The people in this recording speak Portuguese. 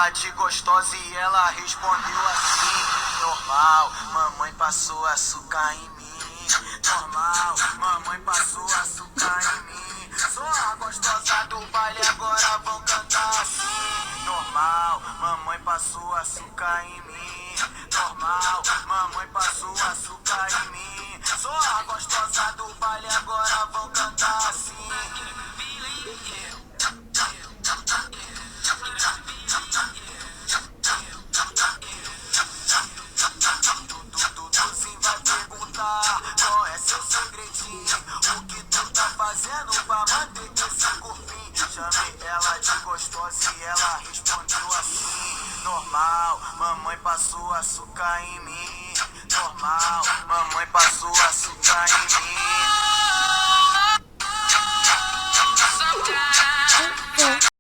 ela de gostosa e ela respondeu assim: normal, mamãe passou açúcar em mim. Normal, mamãe passou açúcar em mim. Sou a gostosa do baile, agora vão cantar assim. Normal, mamãe passou açúcar em mim. Normal, mamãe passou açúcar em mim. Sou a gostosa do baile, agora vão cantar assim. Duduzinho vai perguntar qual é seu segredinho, o que tu tá fazendo pra manter esse corpinho. Chamei ela de gostosa e ela respondeu assim: normal, mamãe passou açúcar em mim. Normal, mamãe passou açúcar em mim.